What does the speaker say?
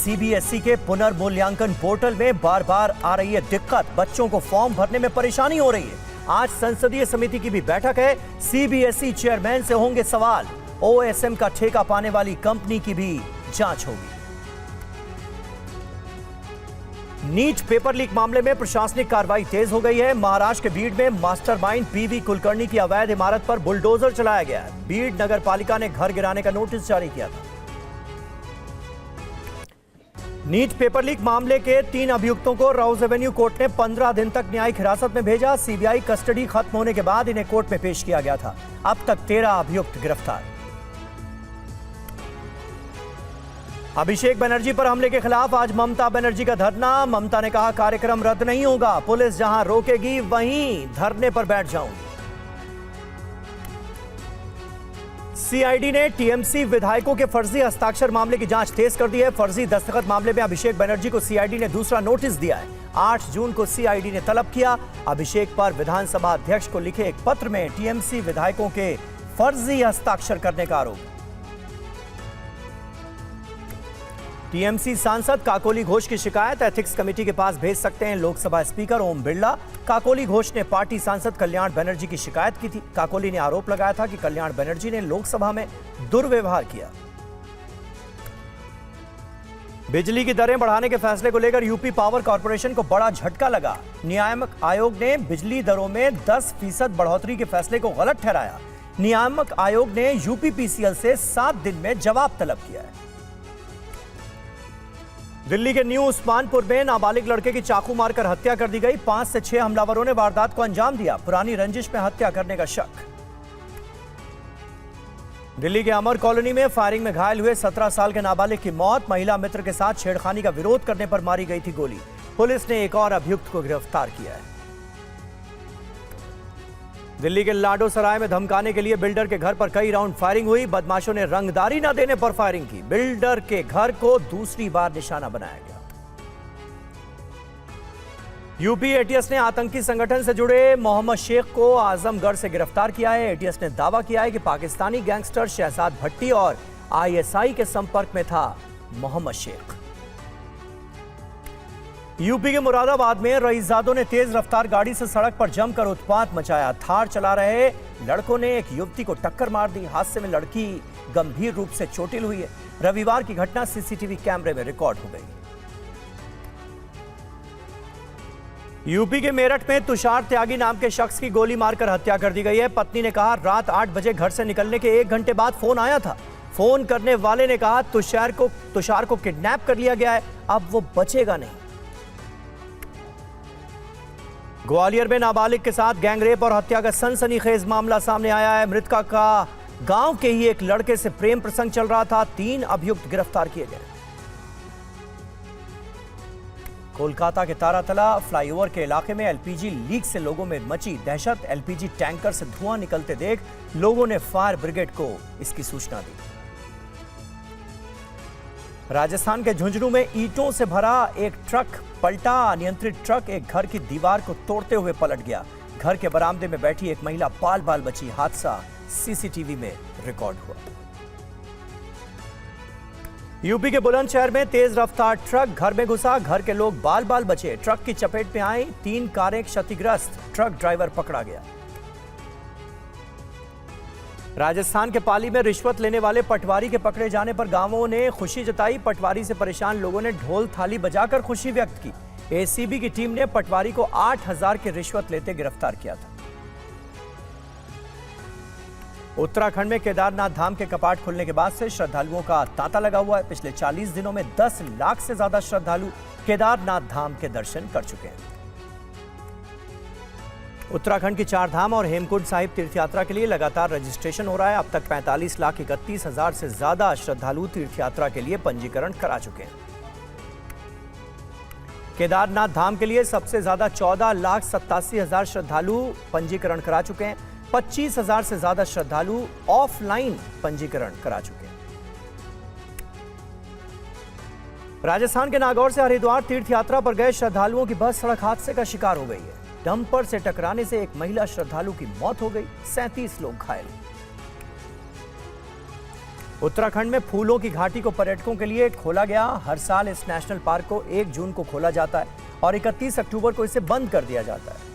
CBSE के पुनर्मूल्यांकन portal में बार बार आ रही है दिक्कत। बच्चों को फॉर्म भरने में परेशानी हो रही है। आज संसदीय समिति की भी बैठक है। सीबीएसई चेयरमैन से होंगे सवाल। ओएसएम का ठेका पाने वाली कंपनी की भी जांच होगी। नीट पेपर लीक मामले में प्रशासनिक कार्रवाई तेज हो गई है। महाराष्ट्र के बीड में मास्टरमाइंड पीवी कुलकर्णी की अवैध इमारत पर बुलडोजर चलाया गया है। बीड नगर पालिका ने घर गिराने का नोटिस जारी किया था। नीट पेपर लीक मामले के 3 अभियुक्तों को राउज एवेन्यू कोर्ट ने 15 दिन तक न्यायिक हिरासत में भेजा। सीबीआई कस्टडी खत्म होने के बाद इन्हें कोर्ट में पेश किया गया था। अब तक 13 अभियुक्त गिरफ्तार। अभिषेक बनर्जी पर हमले के खिलाफ आज ममता बनर्जी का धरना। ममता ने कहा कार्यक्रम रद्द नहीं होगा, पुलिस जहां रोकेगी वहीं धरने पर बैठ जाऊंगी। सीआईडी ने टीएमसी विधायकों के फर्जी हस्ताक्षर मामले की जांच तेज कर दी है। फर्जी दस्तखत मामले में अभिषेक बनर्जी को सीआईडी ने दूसरा नोटिस दिया है। 8 जून को सीआईडी ने तलब किया अभिषेक पर विधानसभा अध्यक्ष को लिखे एक पत्र में टीएमसी विधायकों के फर्जी हस्ताक्षर करने का आरोप। टीएमसी सांसद काकोली घोष की शिकायत एथिक्स कमेटी के पास भेज सकते हैं लोकसभा स्पीकर ओम बिरला। काकोली घोष ने पार्टी सांसद कल्याण बनर्जी की शिकायत की थी। काकोली ने आरोप लगाया था कि कल्याण बनर्जी ने लोकसभा में दुर्व्यवहार किया। बिजली की दरें बढ़ाने के फैसले को लेकर यूपी पावर कॉर्पोरेशन को बड़ा झटका लगा। नियामक आयोग ने बिजली दरों में 10% बढ़ोतरी के फैसले को गलत ठहराया। नियामक आयोग ने यूपीपीसीएल से 7 दिन में जवाब तलब किया है। दिल्ली के न्यू उस्मानपुर में नाबालिग लड़के की चाकू मारकर हत्या कर दी गई। 5 से 6 हमलावरों ने वारदात को अंजाम दिया। पुरानी रंजिश में हत्या करने का शक। दिल्ली के अमर कॉलोनी में फायरिंग में घायल हुए 17 साल के नाबालिग की मौत। महिला मित्र के साथ छेड़खानी का विरोध करने पर मारी गई थी गोली। पुलिस ने एक और अभियुक्त को गिरफ्तार किया है। दिल्ली के लाडो सराय में धमकाने के लिए बिल्डर के घर पर कई राउंड फायरिंग हुई। बदमाशों ने रंगदारी न देने पर फायरिंग की। बिल्डर के घर को दूसरी बार निशाना बनाया गया। यूपी एटीएस ने आतंकी संगठन से जुड़े मोहम्मद शेख को आजमगढ़ से गिरफ्तार किया है। एटीएस ने दावा किया है कि पाकिस्तानी गैंगस्टर शहजाद भट्टी और आईएसआई के संपर्क में था मोहम्मद शेख। यूपी के मुरादाबाद में रईसजादों ने तेज रफ्तार गाड़ी से सड़क पर जमकर उत्पात मचाया। थार चला रहे लड़कों ने एक युवती को टक्कर मार दी। हादसे में लड़की गंभीर रूप से चोटिल हुई है। रविवार की घटना सीसीटीवी कैमरे में रिकॉर्ड हो गई। यूपी के मेरठ में तुषार त्यागी नाम के शख्स की गोली मारकर हत्या कर दी गई है। पत्नी ने कहा रात 8 बजे घर से निकलने के 1 घंटे बाद फोन आया था। फोन करने वाले ने कहा तुषार को किडनैप कर लिया गया है, अब वो बचेगा नहीं। ग्वालियर में नाबालिग के साथ गैंगरेप और हत्या का सनसनीखेज मामला सामने आया है। मृतका का गांव के ही एक लड़के से प्रेम प्रसंग चल रहा था। 3 अभियुक्त गिरफ्तार किए गए। कोलकाता के तारातला फ्लाईओवर के इलाके में एलपीजी लीक से लोगों में मची दहशत। एलपीजी टैंकर से धुआं निकलते देख लोगों ने फायर ब्रिगेड को इसकी सूचना दी। राजस्थान के झुंझुनू में ईंटों से भरा एक ट्रक पलटा। अनियंत्रित ट्रक एक घर की दीवार को तोड़ते हुए पलट गया। घर के बरामदे में बैठी एक महिला बाल बाल बची। हादसा सीसीटीवी में रिकॉर्ड हुआ। यूपी के बुलंदशहर में तेज रफ्तार ट्रक घर में घुसा। घर के लोग बाल बाल बचे। ट्रक की चपेट में आई 3 कारें क्षतिग्रस्त। ट्रक ड्राइवर पकड़ा गया। राजस्थान के पाली में रिश्वत लेने वाले पटवारी के पकड़े जाने पर गांवों ने खुशी जताई। पटवारी से परेशान लोगों ने ढोल थाली बजाकर खुशी व्यक्त की। एसीबी की टीम ने पटवारी को 8000 की रिश्वत लेते गिरफ्तार किया था। उत्तराखंड में केदारनाथ धाम के कपाट खुलने के बाद से श्रद्धालुओं का तांता लगा हुआ है। पिछले 40 दिनों में 10 लाख से ज्यादा श्रद्धालु केदारनाथ धाम के दर्शन कर चुके हैं। उत्तराखंड की 4 धाम और हेमकुंड साहिब तीर्थयात्रा के लिए लगातार रजिस्ट्रेशन हो रहा है। अब तक 45,31,000 से ज्यादा श्रद्धालु तीर्थयात्रा के लिए पंजीकरण करा चुके हैं। केदारनाथ धाम के लिए सबसे ज्यादा 14,87,000 श्रद्धालु पंजीकरण करा चुके हैं। 25,000 से ज्यादा श्रद्धालु ऑफलाइन पंजीकरण करा चुके हैं। राजस्थान के नागौर से हरिद्वार तीर्थयात्रा पर गए श्रद्धालुओं की बस सड़क हादसे का शिकार हो गई है। डंपर से टकराने से एक महिला श्रद्धालु की मौत हो गई। 37 लोग घायल। उत्तराखंड में फूलों की घाटी को पर्यटकों के लिए खोला गया। हर साल इस नेशनल पार्क को 1 जून को खोला जाता है और 31 अक्टूबर को इसे बंद कर दिया जाता है।